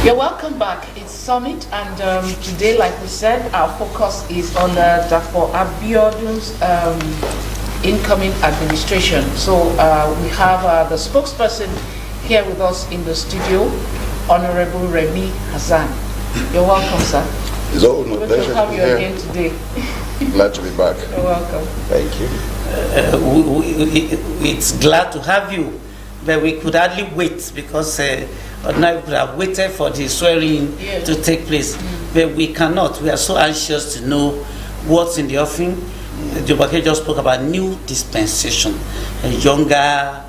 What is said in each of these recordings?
You're welcome back. It's Summit, and today, like we said, our focus is on Dr. Abiodun's incoming administration. So we have the spokesperson here with us in the studio, Honorable Remmy Hassan. You're welcome, sir. It's all my pleasure to have to be you here. again today. Glad to be back. You're welcome. Thank you. It's glad to have you, but we could hardly wait because now we could have waited for the swearing to take place, but we cannot. We are so anxious to know what's in the offing. Jobake just spoke about new dispensation, a younger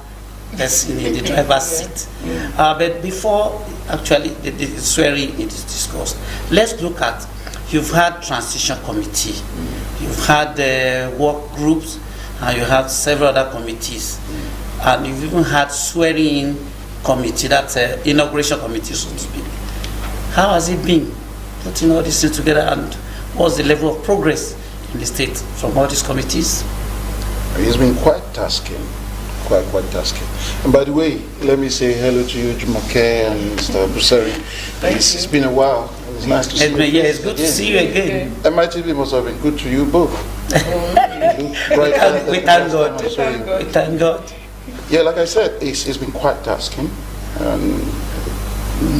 person in the driver's seat. But before actually the swearing is discussed, let's look at, you've had transition committee, you've had work groups, and you have several other committees, and you've even had swearing committee, that's inauguration committee, so to speak. How has it been putting all these things together, and what's the level of progress in the state from all these committees? It's been quite tasking, quite tasking. And by the way, let me say hello to you, Jumake and Mr. Busari. It's been a while. It's nice to see you. Yeah, it's good to see you again. MITV must have been good to you both. We thank God. We thank God. Yeah, like I said, it's been quite tasking.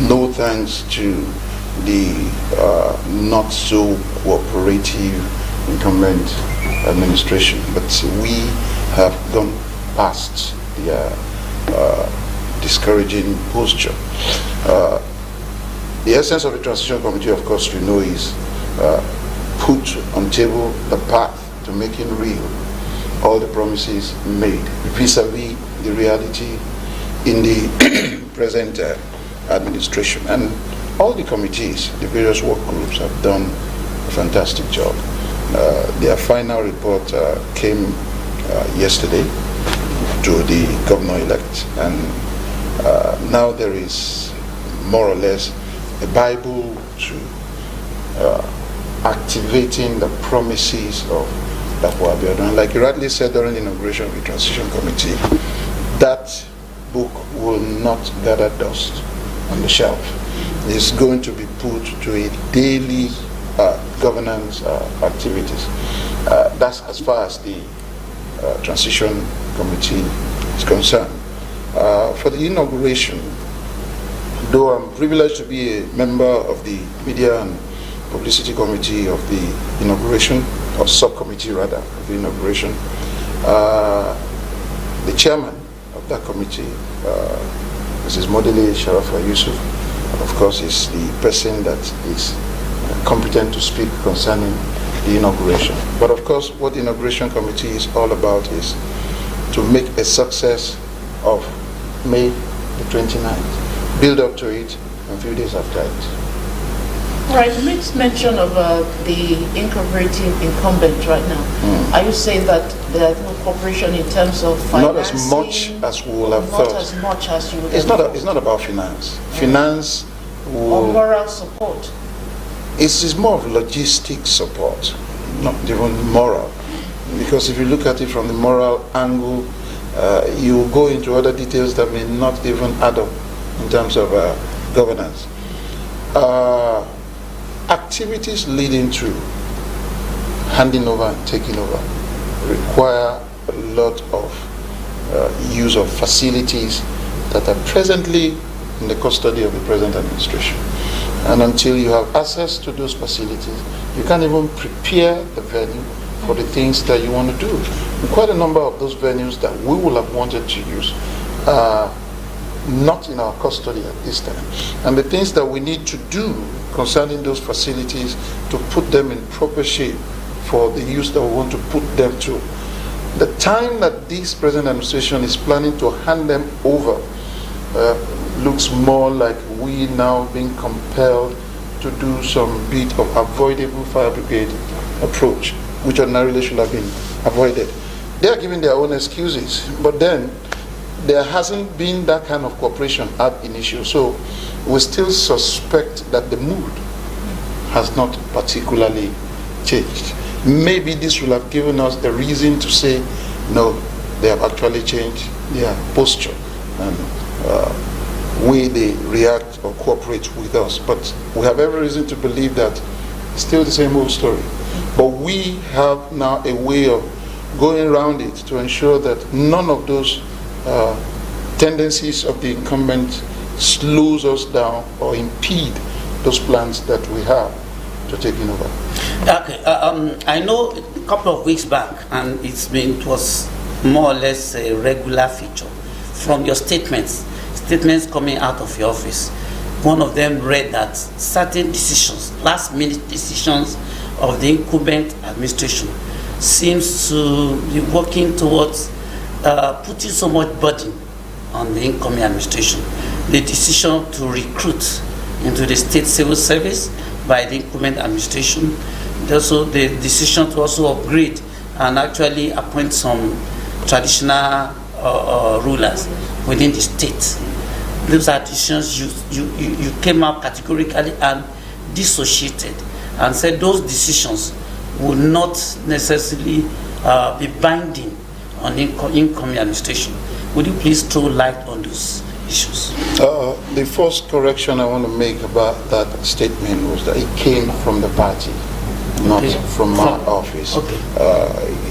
No thanks to the not so cooperative incumbent administration, but we have gone past the discouraging posture. The essence of the transition committee, of course, we know, is put on table the path to making real all the promises made vis-a-vis the reality in the present administration. And all the committees, the various work groups, have done a fantastic job. Their final report came yesterday to the governor-elect, and now there is more or less a Bible to activating the promises of Dr. Abiodun. Like you rightly said during the inauguration of the Transition Committee, that book will not gather dust on the shelf. It's going to be put to a daily governance activities. That's as far as the Transition Committee is concerned. For the inauguration, though I'm privileged to be a member of the Media and Publicity Committee of the inauguration, or subcommittee rather, of the inauguration, the chairman of that committee, Mrs. Modele Sharafa Yusuf, of course, is the person that is competent to speak concerning the inauguration. But of course, what the inauguration committee is all about is to make a success of May the 29th, build up to it, and a few days after it. Right, you made mention of the incorporating incumbent right now. Are you saying that there's no cooperation in terms of financing? Not as much as we will have thought. Not as much as you would it's have not. It's not about finance. Finance will, or moral support. It's more of logistic support, not even moral. Because if you look at it from the moral angle, you will go into other details that may not even add up in terms of governance. Activities leading to handing over and taking over require a lot of use of facilities that are presently in the custody of the present administration. And until you have access to those facilities, you can't even prepare the venue for the things that you want to do. And quite a number of those venues that we will have wanted to use are not in our custody at this time. And the things that we need to do concerning those facilities to put them in proper shape for the use that we want to put them to. The time that this present administration is planning to hand them over looks more like we now being compelled to do some bit of avoidable fire brigade approach, which ordinarily should have been avoided. They are giving their own excuses, but then there hasn't been that kind of cooperation ab initio. So we still suspect that the mood has not particularly changed. Maybe this will have given us a reason to say, no, they have actually changed their posture and way they react or cooperate with us. But we have every reason to believe that it's still the same old story. But we have now a way of going around it to ensure that none of those tendencies of the incumbent slows us down or impede those plans that we have to taking over. Okay, I know a couple of weeks back, and it was more or less a regular feature from your statements coming out of your office. One of them read that certain decisions, last-minute decisions of the incumbent administration, seems to be working towards putting so much burden on the incoming administration. The decision to recruit into the state civil service by the incumbent administration, also the decision to also upgrade and actually appoint some traditional rulers within the state. Those are decisions you came out categorically and dissociated and said those decisions will not necessarily be binding on incoming administration. Would you please throw light on those issues? The first correction I want to make about that statement was that it came from the party, not from my office. Okay.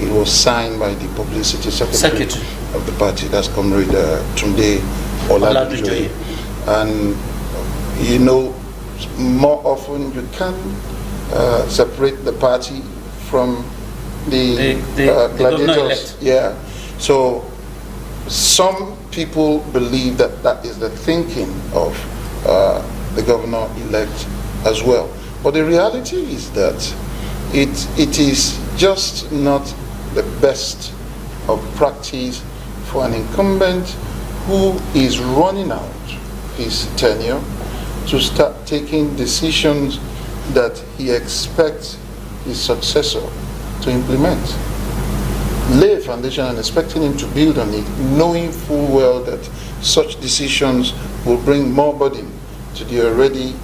It was signed by the publicity secretary of the party, that's Comrade Tunde Oladujoye. And you know, more often you can separate the party from the gladiators. Yeah. So some people believe that that is the thinking of the governor-elect as well. But the reality is that it is just not the best of practice for an incumbent who is running out his tenure to start taking decisions that he expects his successor to implement. Lay a foundation and expecting him to build on it, knowing full well that such decisions will bring more burden to the already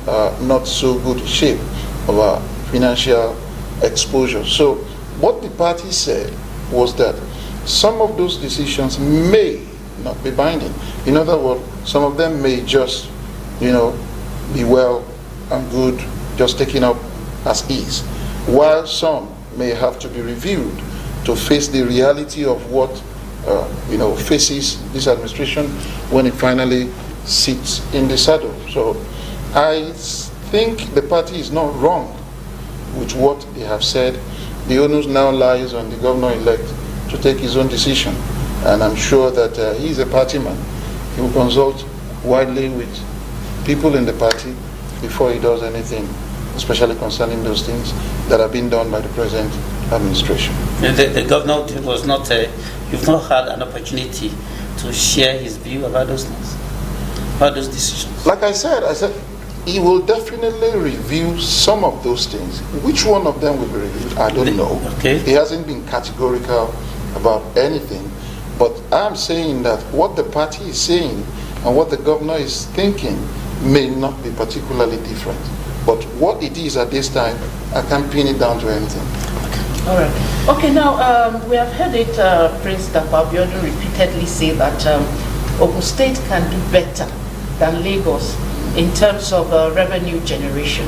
not so good shape of our financial exposure. So what the party said was that some of those decisions may not be binding. In other words, some of them may just, be well and good, just taken up as is, while some may have to be reviewed to face the reality of what faces this administration when it finally sits in the saddle. So I think the party is not wrong with what they have said. The onus now lies on the governor-elect to take his own decision, and I'm sure that he's a party man. He will consult widely with people in the party before he does anything, especially concerning those things that are being done by the present administration. The governor was not, you've not had an opportunity to share his view about those things, about those decisions? Like I said he will definitely review some of those things. Which one of them will be reviewed, I don't know. Okay. He hasn't been categorical about anything, but I'm saying that what the party is saying and what the governor is thinking may not be particularly different. But what it is at this time, I can't pin it down to anything. All right. Okay, now we have heard it, Prince Abiodun repeatedly say that Ogun State can do better than Lagos in terms of revenue generation.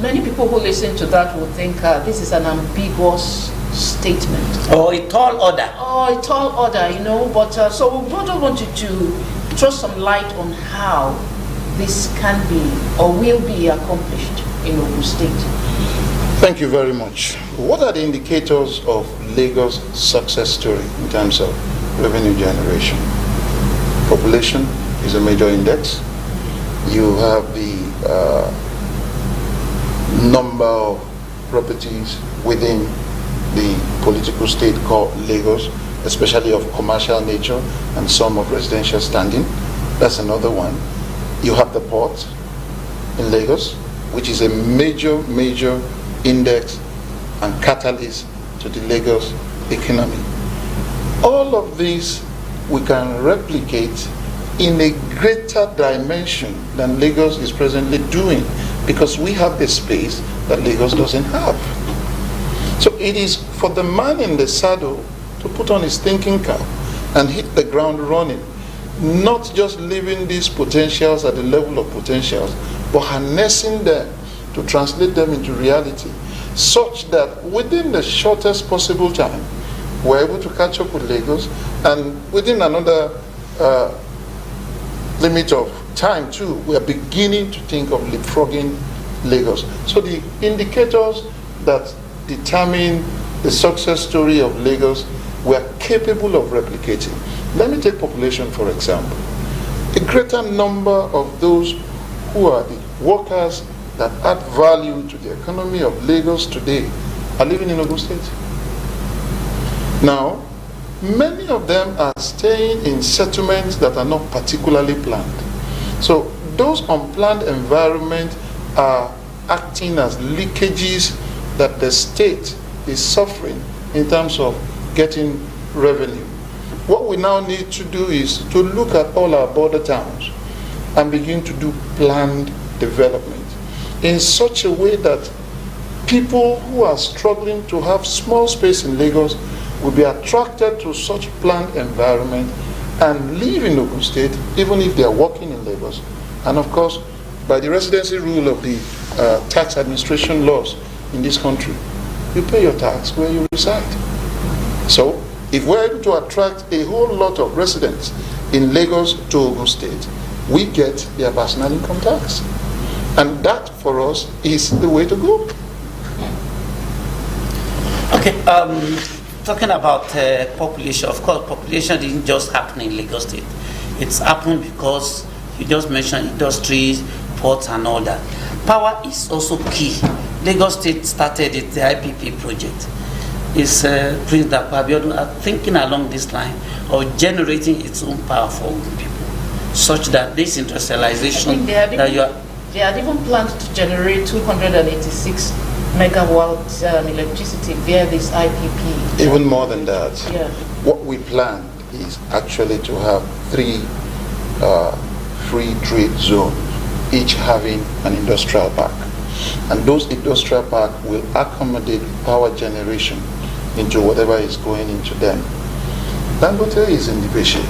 Many people who listen to that will think this is an ambiguous statement. Or a tall order. Or a tall order, But so we just wanted to throw some light on how this can be or will be accomplished in Ogun State. Thank you very much. What are the indicators of Lagos' success story in terms of revenue generation? Population is a major index. You have the number of properties within the political state called Lagos, especially of commercial nature and some of residential standing. That's another one. You have the port in Lagos, which is a major index and catalyst to the Lagos economy. All of these we can replicate in a greater dimension than Lagos is presently doing, because we have the space that Lagos doesn't have. So it is for the man in the saddle to put on his thinking cap and hit the ground running. not just leaving these potentials at the level of potentials, but harnessing them to translate them into reality, such that within the shortest possible time, we're able to catch up with Lagos, and within another limit of time too, we are beginning to think of leapfrogging Lagos. So the indicators that determine the success story of Lagos, we are capable of replicating. Let me take population for example. A greater number of those who are the workers that add value to the economy of Lagos today are living in Ogun State. Now, many of them are staying in settlements that are not particularly planned. So those unplanned environments are acting as leakages that the state is suffering in terms of getting revenue. What we now need to do is to look at all our border towns and begin to do planned development in such a way that people who are struggling to have small space in Lagos will be attracted to such planned environment and live in Ogun State even if they are working in Lagos. And of course, by the residency rule of the tax administration laws in this country, you pay your tax where you reside. So if we're able to attract a whole lot of residents in Lagos to Ogun State, we get their personal income tax. And that for us is the way to go. Okay, talking about population, of course, population didn't just happen in Lagos State. It's happened because you just mentioned industries, ports, and all that. Power is also key. Lagos State started it, the IPP project. Is Prince Dapo Abiodun thinking along this line of generating its own power for people, such that this industrialization that you are. They had even planned to generate 286 megawatts electricity via this IPP. Even more than that. Yeah. What we planned is actually to have 3 free trade zones, each having an industrial park. And those industrial parks will accommodate power generation into whatever is going into them. Dangote is in the Beshe.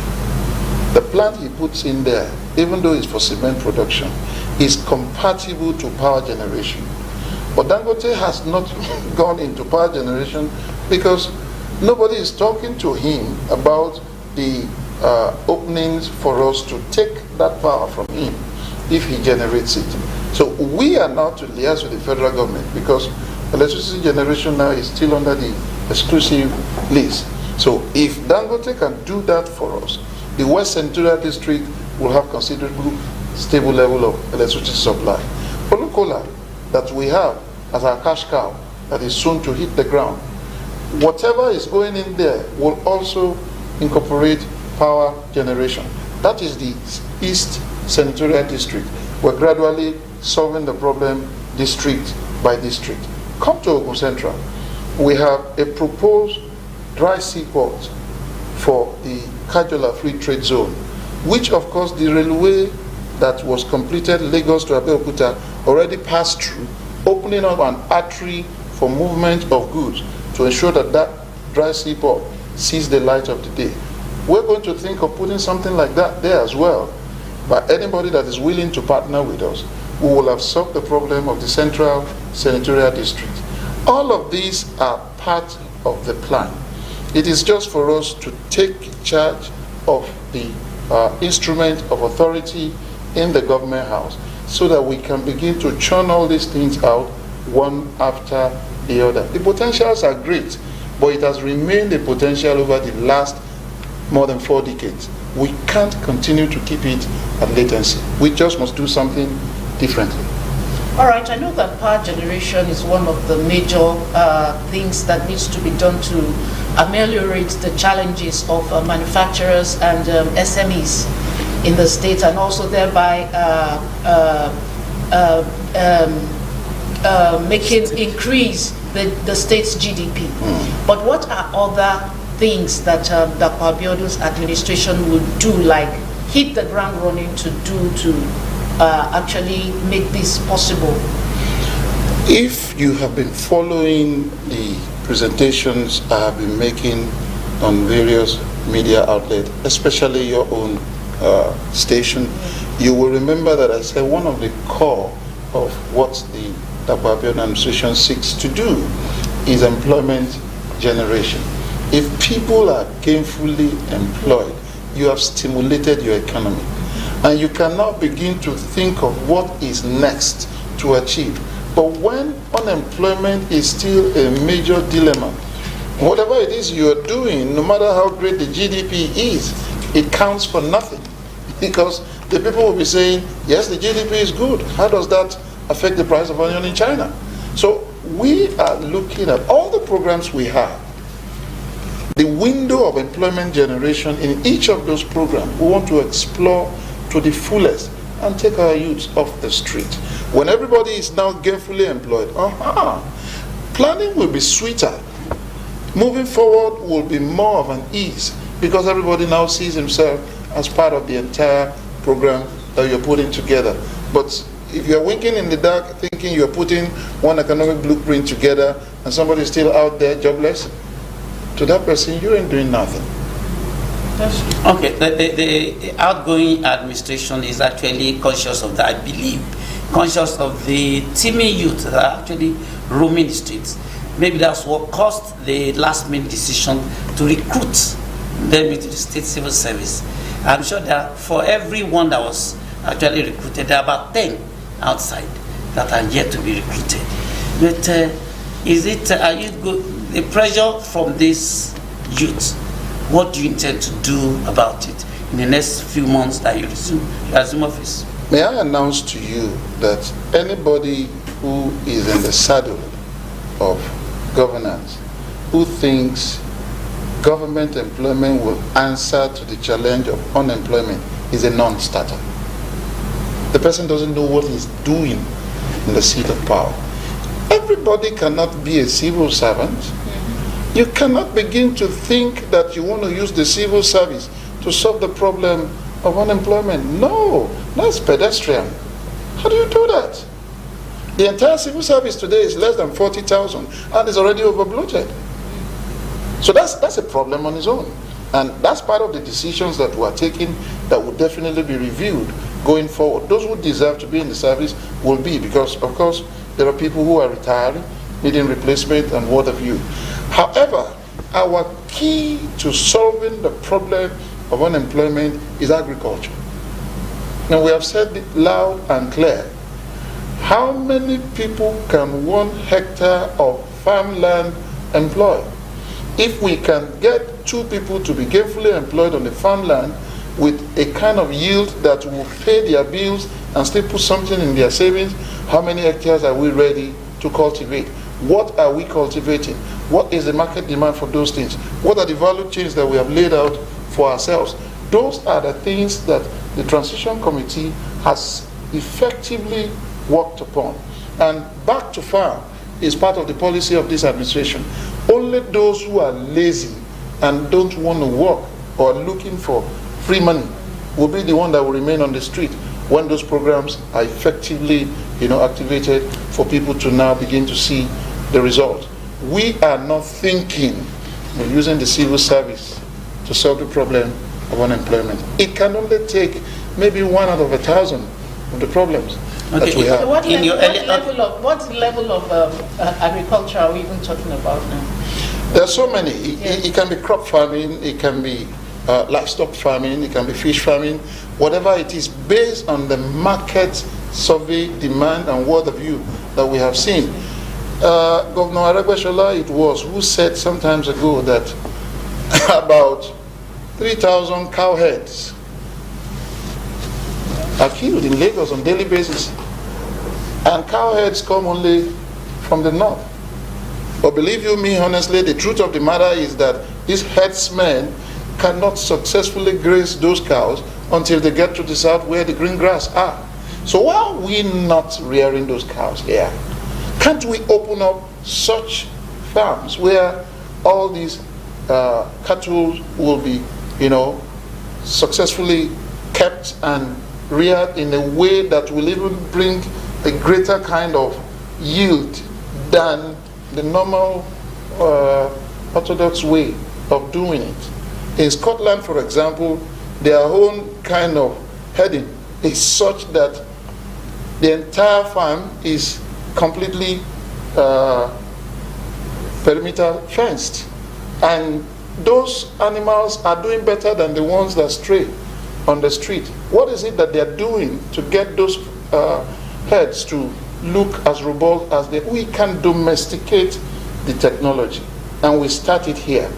The plant he puts in there, even though it's for cement production, is compatible to power generation. But Dangote has not gone into power generation because nobody is talking to him about the openings for us to take that power from him if he generates it. So we are now to liaise with the federal government because electricity generation now is still under the exclusive list. So if Dangote can do that for us, the West Senatorial District will have considerable stable level of electricity supply. Olukola that we have as our cash cow that is soon to hit the ground, whatever is going in there will also incorporate power generation. That is the East Senatorial District. We're gradually solving the problem district by district. Come to Ogun Central. We have a proposed dry seaport for the Kajola Free Trade Zone, which of course the railway that was completed Lagos to Abeokuta already passed through, opening up an artery for movement of goods to ensure that that dry seaport sees the light of the day. We're going to think of putting something like that there as well. But anybody that is willing to partner with us, we will have solved the problem of the Central Senatorial District. All of these are part of the plan. It is just for us to take charge of the instrument of authority in the government house so that we can begin to churn all these things out one after the other. The potentials are great, but it has remained a potential over the last more than 4 decades. We can't continue to keep it at latency. We just must do something differently. All right, I know that power generation is one of the major things that needs to be done to ameliorate the challenges of manufacturers and SMEs in the state, and also thereby increase the state's GDP. But what are other things that the Abiodun's administration would do, like hit the ground running to do to actually make this possible? If you have been following the presentations I have been making on various media outlets, especially your own station, you will remember that I said one of the core of what the Dapo Abiodun administration seeks to do is employment generation. If people are gainfully employed, you have stimulated your economy. And you cannot begin to think of what is next to achieve. But when unemployment is still a major dilemma, whatever it is you are doing, no matter how great the GDP is, it counts for nothing. Because the people will be saying, yes, the GDP is good. How does that affect the price of onion in China? So we are looking at all the programs we have. The window of employment generation in each of those programs, we want to explore to the fullest and take our youths off the street. When everybody is now gainfully employed, planning will be sweeter. Moving forward will be more of an ease because everybody now sees himself as part of the entire program that you're putting together. But if you're winking in the dark, thinking you're putting one economic blueprint together and somebody is still out there jobless, to that person, you ain't doing nothing. Okay, the outgoing administration is actually conscious of that, I believe. Conscious of the teeming youth that are actually roaming the streets. Maybe that's what caused the last minute decision to recruit them into the state civil service. I'm sure that for everyone that was actually recruited, there are about 10 outside that are yet to be recruited. But the pressure from this youth, what do you intend to do about it in the next few months that you resume office? May I announce to you that anybody who is in the saddle of governance, who thinks government employment will answer to the challenge of unemployment, is a non-starter. The person doesn't know what he's doing in the seat of power. Everybody cannot be a civil servant. You cannot begin to think that you want to use the civil service to solve the problem of unemployment. No, that's pedestrian. How do you do that? The entire civil service today is less than 40,000 and is already overbloated. So that's a problem on its own. And that's part of the decisions that we are taking that will definitely be reviewed going forward. Those who deserve to be in the service will be, because of course there are people who are retiring, needing replacement and what have you. However, our key to solving the problem of unemployment is agriculture. Now we have said it loud and clear. How many people can 1 hectare of farmland employ? If we can get 2 people to be gainfully employed on the farmland with a kind of yield that will pay their bills and still put something in their savings, how many hectares are we ready to cultivate? What are we cultivating? What is the market demand for those things? What are the value chains that we have laid out for ourselves? Those are the things that the Transition Committee has effectively worked upon. And back to farm is part of the policy of this administration. Only those who are lazy and don't want to work or are looking for free money will be the one that will remain on the street when those programs are effectively activated for people to now begin to see the result. We are not thinking of using the civil service to solve the problem of unemployment. It can only take maybe 1 out of 1,000 of the problems that we have. So what level of agriculture are we even talking about now? There are so many. It can be crop farming, it can be livestock farming, it can be fish farming, whatever it is, based on the market survey, demand, and what have you that we have seen. Governor Aregbesola, it was, who said some time ago that about 3,000 cow heads are killed in Lagos on a daily basis. And cow heads come only from the north. But believe you me, honestly, the truth of the matter is that these herdsmen cannot successfully graze those cows until they get to the south where the green grass are. So why are we not rearing those cows here? Can't we open up such farms where all these cattle will be, successfully kept and reared in a way that will even bring a greater kind of yield than the normal orthodox way of doing it? In Scotland, for example, their own kind of heading is such that the entire farm is completely perimeter fenced, and those animals are doing better than the ones that stray on the street. What is it that they are doing to get those herds to look as robust as they? We can domesticate the technology, and we start it here.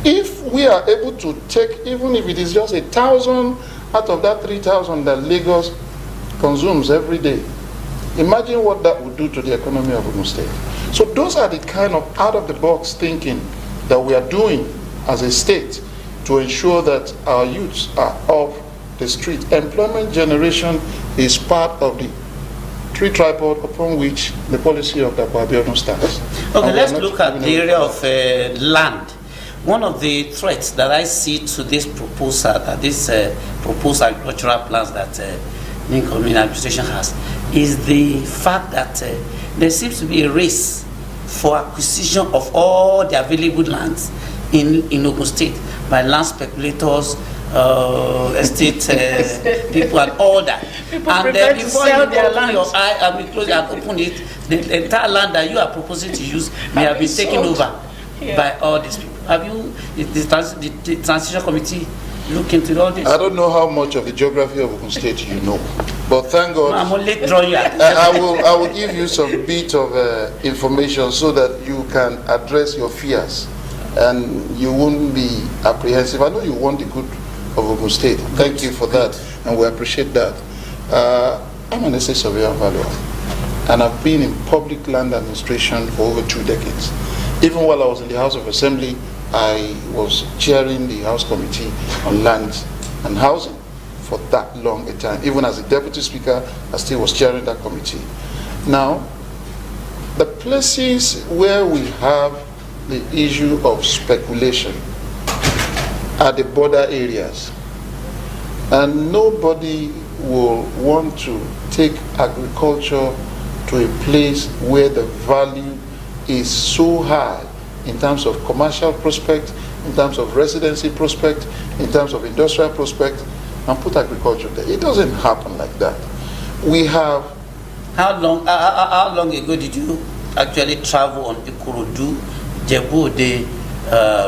If we are able to take, even if it is just 1,000 out of that 3,000 that Lagos consumes every day, imagine what that would do to the economy of Ogun State. So those are the kind of out-of-the-box thinking that we are doing as a state to ensure that our youths are off the street. Employment generation is part of the three tripod upon which the policy of the Abiodun stands. Okay, let's look at the area of land. One of the threats that I see to this proposal, that this proposed agricultural plans that the incoming administration has, is the fact that there seems to be a race for acquisition of all the available lands in Ogun State by land speculators, estate people, and all that. People and prefer then to before sell you their open land. your eye and be closed and open it, the entire land that you are proposing to use may have been taken sold. over by all these people. Have you, the transition committee, look into all this? I don't know how much of the geography of Ogun State you know, but thank God. I'm only drawing I will give you some bit of information so that you can address your fears and you won't be apprehensive. I know you want the good of Ogun State. Thank you for that, and we appreciate that. I'm an estate surveyor valuer, and I've been in public land administration for over 2 decades. Even while I was in the House of Assembly, I was chairing the House Committee on Land and Housing for that long a time. Even as a Deputy Speaker, I still was chairing that committee. Now, the places where we have the issue of speculation are the border areas. And nobody will want to take agriculture to a place where the value is so high in terms of commercial prospect, in terms of residency prospect, in terms of industrial prospect, and put agriculture there. It doesn't happen like that. We have... How long ago did you actually travel on Ikorodu, Jebu-Ode?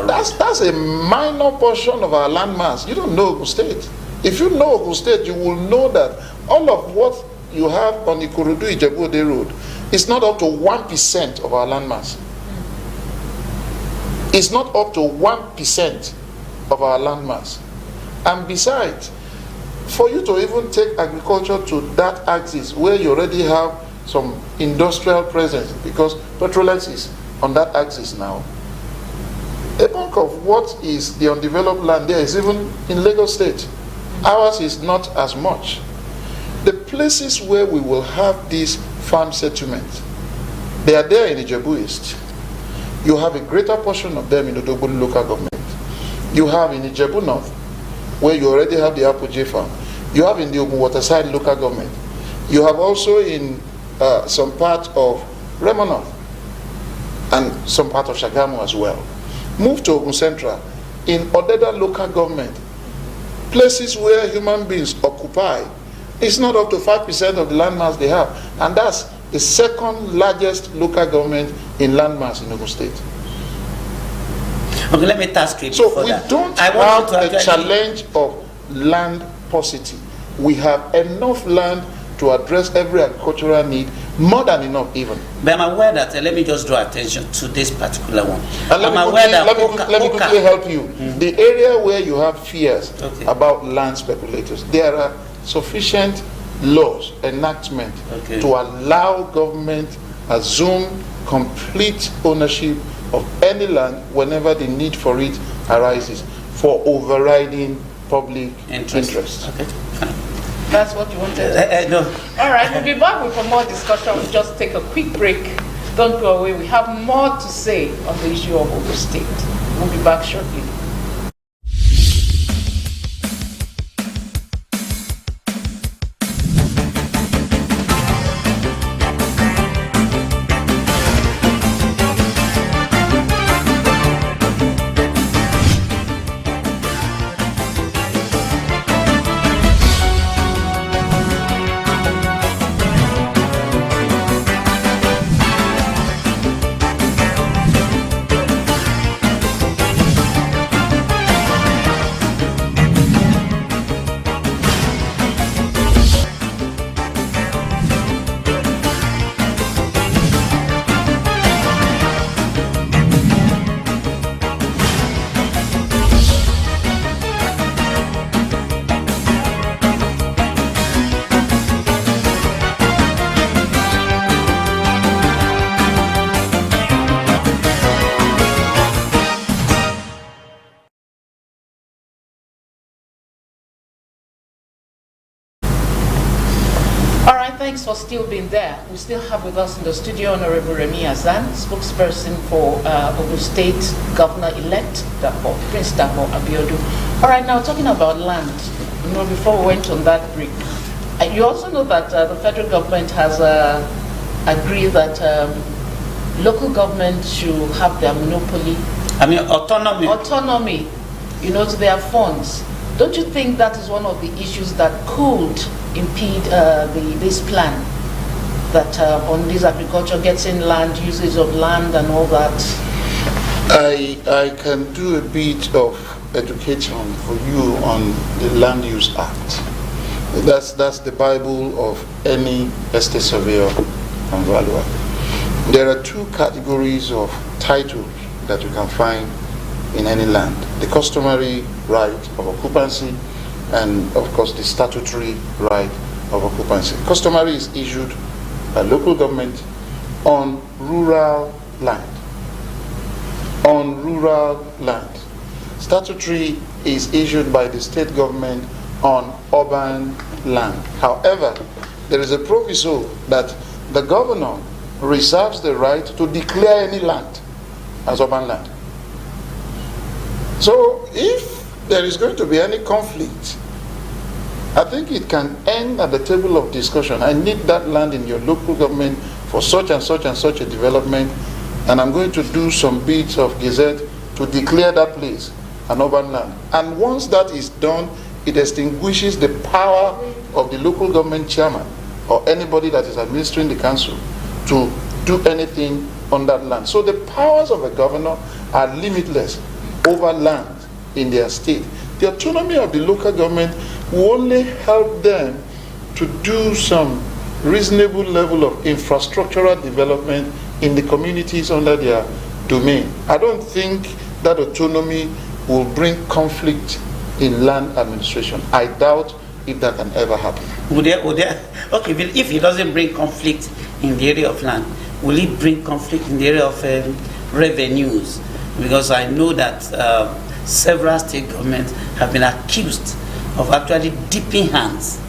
That's a minor portion of our landmass. You don't know Ogun State. If you know Ogun State, you will know that all of what you have on Ikorodu Ijebu-Ode Road is not up to 1% of our landmass. It's not up to 1% of our landmass. And besides, for you to even take agriculture to that axis where you already have some industrial presence, because Petrolex is on that axis now, a bulk of what is the undeveloped land there is even in Lagos State. Ours is not as much. The places where we will have these farm settlements, they are there in Ijebu East. You have a greater portion of them in the Odogbolu local government. You have in Ijebu North, where you already have the Apogee farm. You have in the Ogun Waterside local government. You have also in some part of Remmy North and some part of Shagamu as well. Move to Ogun Central, in Odeda local government, places where human beings occupy, it's not up to 5% of the landmass they have. And that's the second largest local government in landmass in Ogun State. Okay, let me ask you. So we don't have a challenge of land paucity. We have enough land to address every agricultural need, more than enough even. But I'm aware that, let me just draw attention to this particular one. And let me quickly help you. The area where you have fears about land speculators, there are sufficient laws, enactment to allow government assume complete ownership of any land whenever the need for it arises for overriding public interest. Okay. That's what you wanted? No. All right, we'll be back with more discussion. We'll just take a quick break. Don't go away. We have more to say on the issue of Ogun State. We'll be back shortly. thanks for still being there. We still have with us in the studio Honorable Remmy Hassan, spokesperson for Ogun State Governor-elect Prince Dapo Abiodun. All right, now talking about land, before we went on that break, you also know that the federal government has agreed that local government should have their monopoly. Autonomy. Autonomy, to their funds. Don't you think that is one of the issues that could impede this plan, that on this agriculture, getting land, usage of land and all that? I can do a bit of education for you on the Land Use Act. That's the Bible of any estate surveyor and valuer. There are two categories of titles that you can find in any land: the customary right of occupancy and, of course, the statutory right of occupancy. Customary is issued by local government on rural land. On rural land. Statutory is issued by the state government on urban land. However, there is a proviso that the governor reserves the right to declare any land as urban land. So if there is going to be any conflict, I think it can end at the table of discussion. I need that land in your local government for such and such and such a development, and I'm going to do some bits of gazette to declare that place an urban land. And once that is done, it extinguishes the power of the local government chairman or anybody that is administering the council to do anything on that land. So the powers of a governor are limitless over land in their state. The autonomy of the local government will only help them to do some reasonable level of infrastructural development in the communities under their domain. I don't think that autonomy will bring conflict in land administration. I doubt if that can ever happen. Okay, if it doesn't bring conflict in the area of land, will it bring conflict in the area of revenues? Because I know that several state governments have been accused of actually dipping hands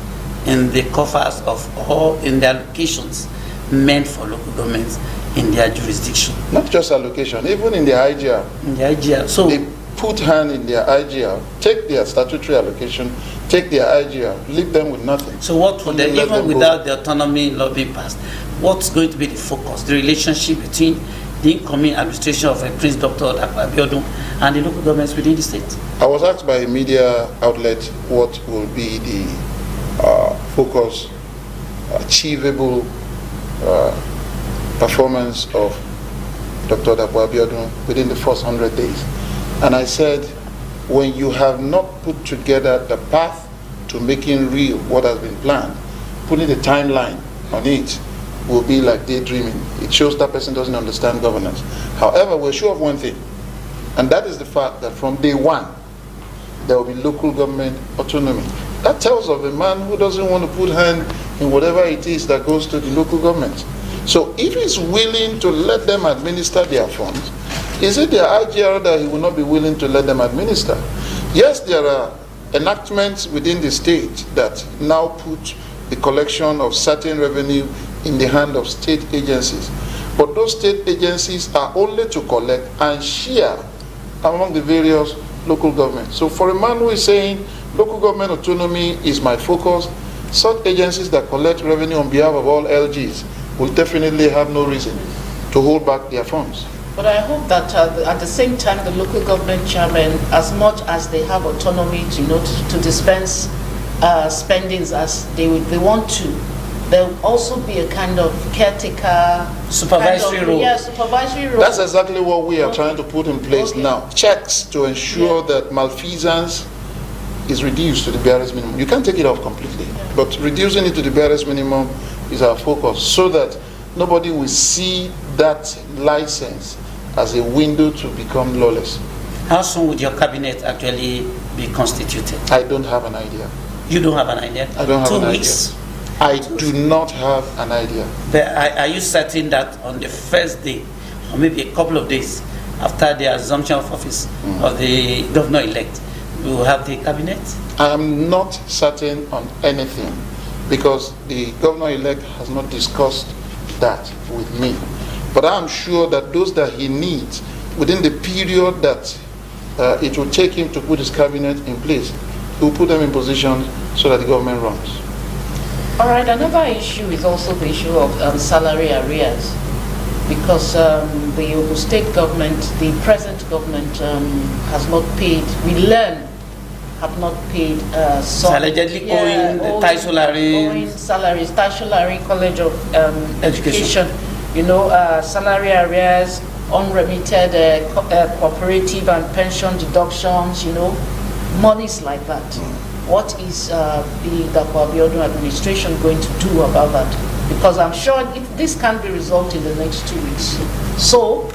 in the coffers of all in the allocations meant for local governments in their jurisdiction. Not just allocation, even in the IGR. In the IGR. So they put hand in their IGR, take their statutory allocation, take their IGR, leave them with nothing. So what would they, even without the autonomy law being passed, what's going to be the focus, the relationship between the incoming administration of Prince Dr. Abiodun and the local governments within the state? I was asked by a media outlet what will be the focus, achievable performance of Dr. Abiodun within the first 100 days. And I said, when you have not put together the path to making real what has been planned, putting the timeline on it will be like daydreaming. It shows that person doesn't understand governance. However, we're sure of one thing, and that is the fact that from day one, there will be local government autonomy. That tells of a man who doesn't want to put hand in whatever it is that goes to the local government. So if he's willing to let them administer their funds, is it their IGR that he will not be willing to let them administer? Yes, there are enactments within the state that now put the collection of certain revenue in the hand of state agencies. But those state agencies are only to collect and share among the various local governments. So for a man who is saying local government autonomy is my focus, such agencies that collect revenue on behalf of all LGs will definitely have no reason to hold back their funds. But I hope that at the same time, the local government chairman, as much as they have autonomy to dispense spendings as they want to, there will also be a kind of caretaker supervisory role. Yeah, supervisory role. That's exactly what we are trying to put in place now. Checks to ensure that malfeasance is reduced to the barest minimum. You can't take it off completely, but reducing it to the barest minimum is our focus, so that nobody will see that license as a window to become lawless. How soon would your cabinet actually be constituted? I don't have an idea. You don't have an idea? I don't have 2 an weeks? idea. I do not have an idea. But are you certain that on the first day, or maybe a couple of days after the assumption of office of the governor-elect, we will have the cabinet? I am not certain on anything. because the governor-elect has not discussed that with me. But I'm sure that those that he needs within the period that it will take him to put his cabinet in place, he will put them in position so that the government runs. All right, another issue is also the issue of salary arrears, because the Ogun State government, the present government, has not paid. We learn have not paid some allegedly owing the owing salaries, Tertiary College of Education. You know, salary arrears, unremitted cooperative and pension deductions. You know, monies like that. What is the Dapo Abiodun administration going to do about that? Because I'm sure this can't be resolved in the next 2 weeks. So,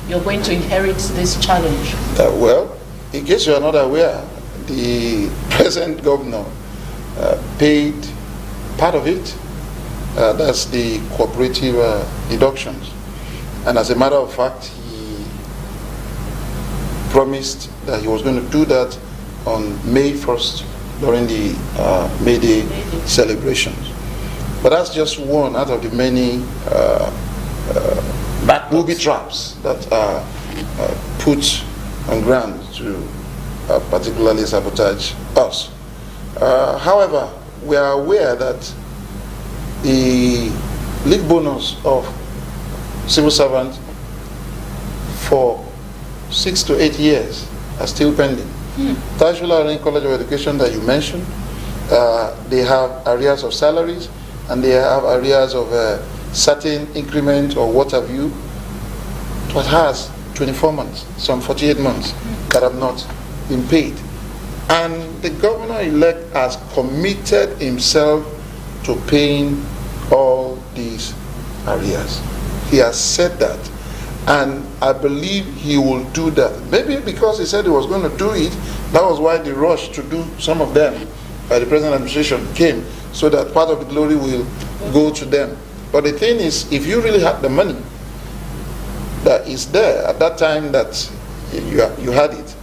you're going to inherit this challenge. Well, in case you are not aware, the present governor paid part of it. That's the cooperative deductions. And as a matter of fact, he promised that he was going to do that on May 1st during the May Day celebrations. But that's just one out of the many booby traps that are put on ground to particularly sabotage us. However, we are aware that the leave bonus of civil servants for 6 to 8 years are still pending. Tertiary College of Education that you mentioned, they have arrears of salaries and they have arrears of certain increment or what have you. It has 24 months, some 48 months that have not been paid. And the governor-elect has committed himself to paying all these arrears. He has said that. And I believe he will do that. Maybe because he said he was going to do it, that was why the rush to do some of them by the present administration came, so that part of the glory will go to them. But the thing is, if you really had the money that is there at that time that you had it,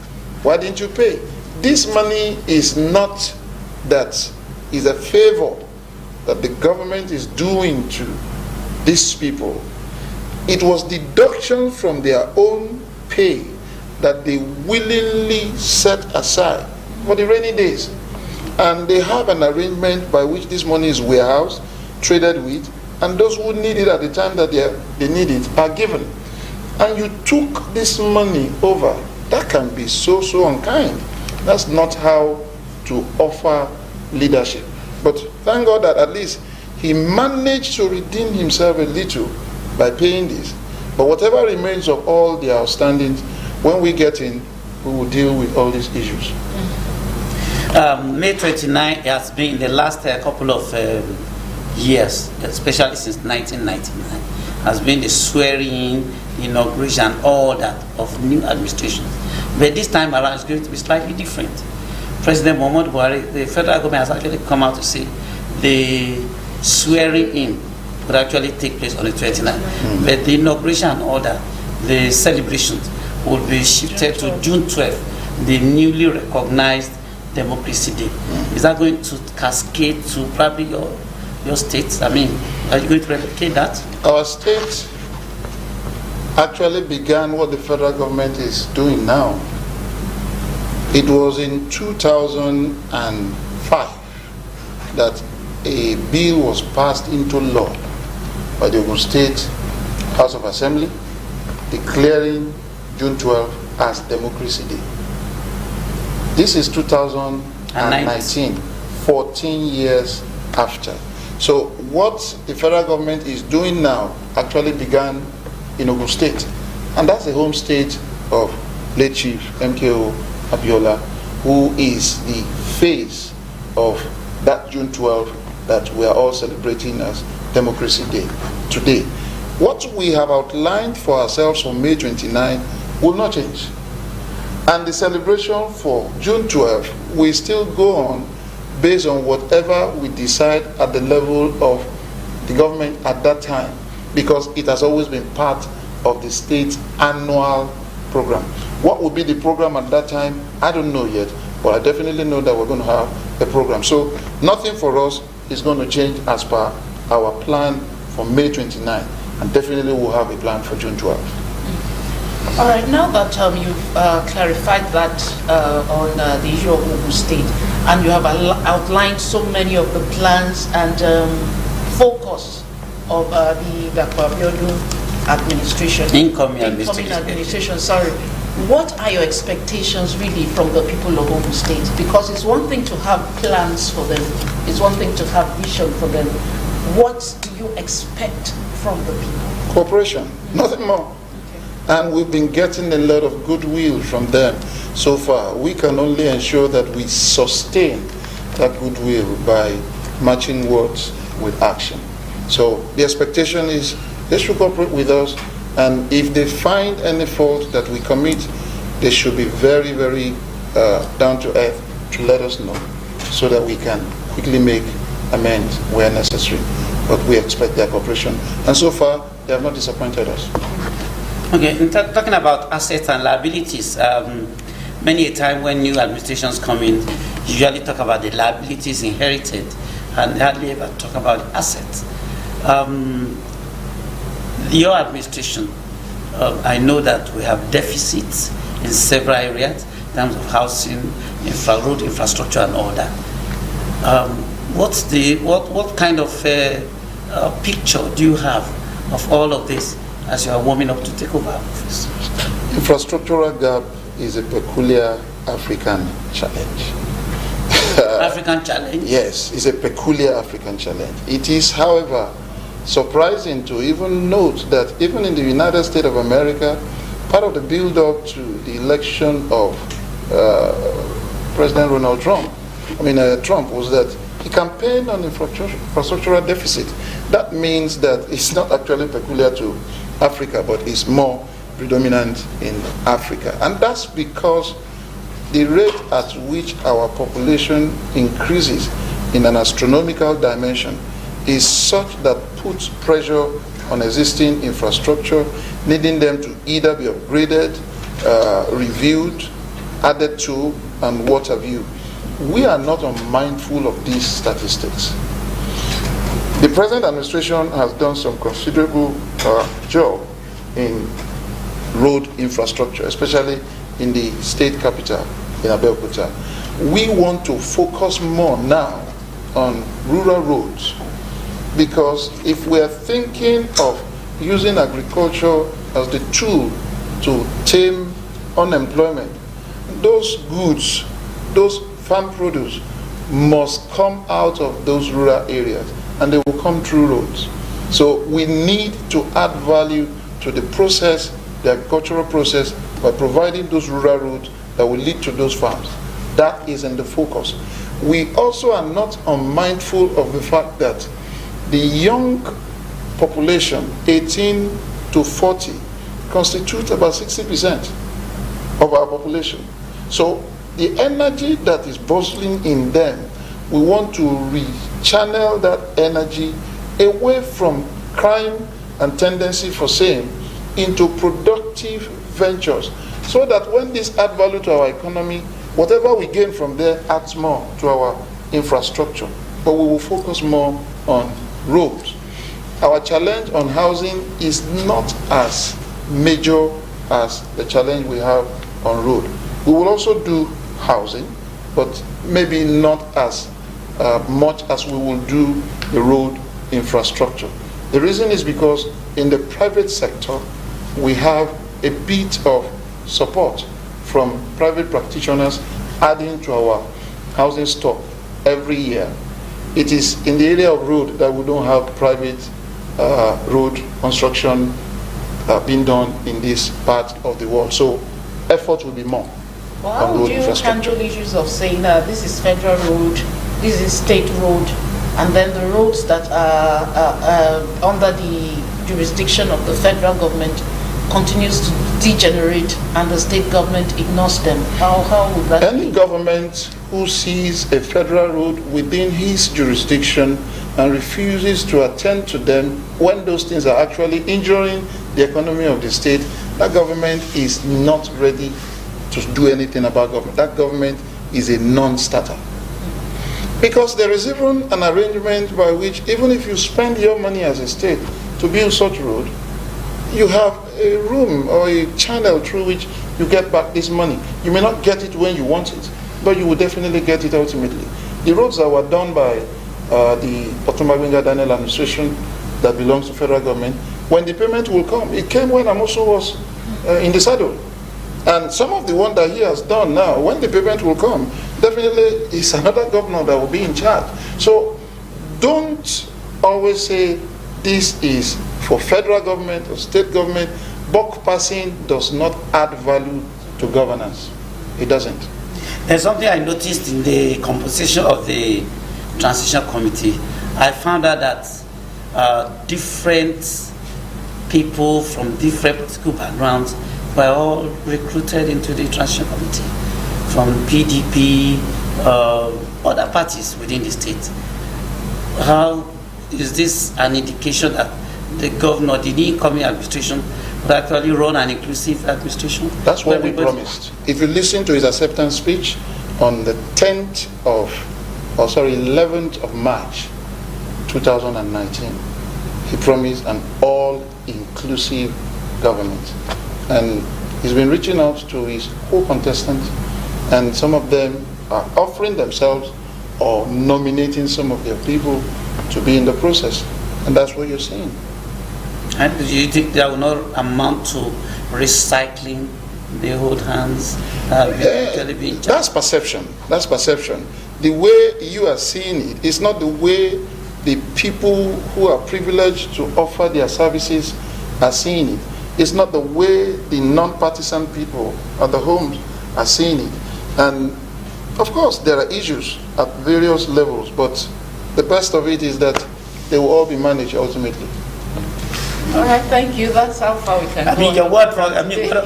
why didn't you pay? This money is not that, is a favor that the government is doing to these people. It was deduction from their own pay that they willingly set aside for the rainy days. And they have an arrangement by which this money is warehoused, traded with, and those who need it at the time that they need it are given. And you took this money over. That can be so unkind. That's not how to offer leadership. But thank God that at least he managed to redeem himself a little by paying this. But whatever remains of all the outstandings, when we get in, we will deal with all these issues. May 29 has been the last couple of years, especially since 1999, has been the swearing, inauguration, all that of new administration. But this time around, it's going to be slightly different. President Muhammadu Buhari, the federal government has actually come out to say the swearing in would actually take place on the 29th. But the inauguration and all that, the celebrations, will be shifted to June 12th, the newly recognized Democracy Day. Is that going to cascade to probably your states? I mean, are you going to replicate that? Our state actually began what the federal government is doing now. It was in 2005 that a bill was passed into law by the Ogun State House of Assembly declaring June 12th as Democracy Day. This is 2019, 14 years after. So what the federal government is doing now actually began in Ogun State. And that's the home state of late Chief MKO Abiola, who is the face of that June 12th that we are all celebrating as Democracy Day today. What we have outlined for ourselves on May 29 will not change. And the celebration for June 12th will still go on based on whatever we decide at the level of the government at that time, because it has always been part of the state's annual program. What will be the program at that time, I don't know yet, but I definitely know that we're going to have a program. So nothing for us is going to change as per our plan for May 29, and definitely we'll have a plan for June 12. All right, now that you've clarified that on the issue of Ogun State, and you have outlined so many of the plans and focus of the Dr. Abiodun administration, incoming administration, what are your expectations really from the people of Ogun State? Because it's one thing to have plans for them, it's one thing to have vision for them. What do you expect from the people? Cooperation, nothing more. And we've been getting a lot of goodwill from them so far. We can only ensure that we sustain that goodwill by matching words with action. So the expectation is they should cooperate with us, and if they find any fault that we commit, they should be very, very down to earth to let us know so that we can quickly make amends where necessary. But we expect their cooperation. And so far, they have not disappointed us. Okay, talking about assets and liabilities, many a time when new administrations come in, usually talk about the liabilities inherited and hardly ever talk about assets. Your administration, I know that we have deficits in several areas in terms of housing, road infrastructure, and all that. What kind of picture do you have of all of this as you are warming up to take over office? Infrastructural gap is a peculiar African challenge. African challenge? Yes, it's a peculiar African challenge. It is, however, surprising to even note that even in the United States of America, part of the build-up to the election of President Trump was that he campaigned on infrastructural deficit. That means that it's not actually peculiar to Africa, but it's more predominant in Africa. And that's because the rate at which our population increases in an astronomical dimension is such that puts pressure on existing infrastructure, needing them to either be upgraded, reviewed, added to, and what have you. We are not unmindful of these statistics. The present administration has done some considerable job in road infrastructure, especially in the state capital, in Abeokuta. We want to focus more now on rural roads, because if we are thinking of using agriculture as the tool to tame unemployment, those goods, those farm produce must come out of those rural areas, and they will come through roads. So we need to add value to the process, the agricultural process, by providing those rural roads that will lead to those farms. That is in the focus. We also are not unmindful of the fact that the young population, 18 to 40, constitutes about 60% of our population. So the energy that is bustling in them, we want to rechannel that energy away from crime and tendency for same into productive ventures, so that when this add value to our economy, whatever we gain from there adds more to our infrastructure. But we will focus more on roads. Our challenge on housing is not as major as the challenge we have on road. We will also do housing, but maybe not as much as we will do the road infrastructure. The reason is because in the private sector, we have a bit of support from private practitioners adding to our housing stock every year. It is in the area of road that we don't have private road construction being done in this part of the world. So effort will be more on road infrastructure. How do you handle issues of saying this is federal road, this is state road, and then the roads that are under the jurisdiction of the federal government continues to degenerate and the state government ignores them? How would that Any government who sees a federal road within his jurisdiction and refuses to attend to them when those things are actually injuring the economy of the state, that government is not ready to do anything about government. That government is a non-starter. Because there is even an arrangement by which, even if you spend your money as a state to build such road, you have a room or a channel through which you get back this money. You may not get it when you want it, but you will definitely get it ultimately. The roads that were done by the Otumagbenga Daniel administration that belongs to federal government, when the payment will come, it came when Amoso was in the saddle. And some of the one that he has done now, when the payment will come, definitely it's another governor that will be in charge. So don't always say this is for federal government or state government. Buck passing does not add value to governance. It doesn't. There's something I noticed in the composition of the transition committee. I found out that different people from different political backgrounds were all recruited into the transition committee from PDP, other parties within the state. How is this an indication that the governor, the incoming administration, would actually run an inclusive administration? That's what we promised. If you listen to his acceptance speech on the 11th of March 2019, he promised an all-inclusive government. And he's been reaching out to his co-contestants, and some of them are offering themselves or nominating some of their people to be in the process. And that's what you're seeing. And do you think that will not amount to recycling the old hands? That's perception. That's perception. The way you are seeing it is not the way the people who are privileged to offer their services are seeing it. It's not the way the non-partisan people at the homes are seeing it. And of course, there are issues at various levels, but the best of it is that they will all be managed ultimately. All right, thank you. That's how far we can go. Your word for,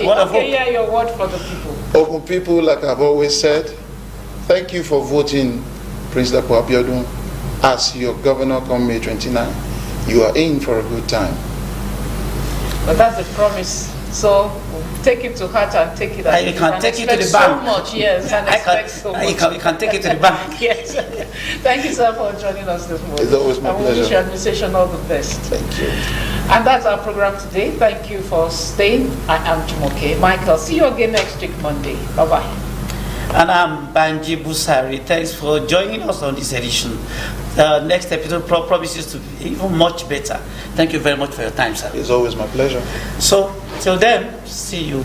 what of hope? Yeah, your word for the people. Open people, like I've always said, thank you for voting Prince Dapo Abiodun as your governor come May 29. You are in for a good time. But that's a promise. So take it to heart and take it. You can take it to the bank. So much, yes, and expect so much. You can take it to the bank. Yes. Thank you, sir, for joining us this morning. It's always my pleasure. I wish your administration all the best. Thank you. And that's our program today. Thank you for staying. I am Jumoke Michael. See you again next week, Monday. Bye-bye. And I'm Banji Busari. Thanks for joining us on this edition. The next episode promises to be even much better. Thank you very much for your time, sir. It's always my pleasure. So, till then, see you.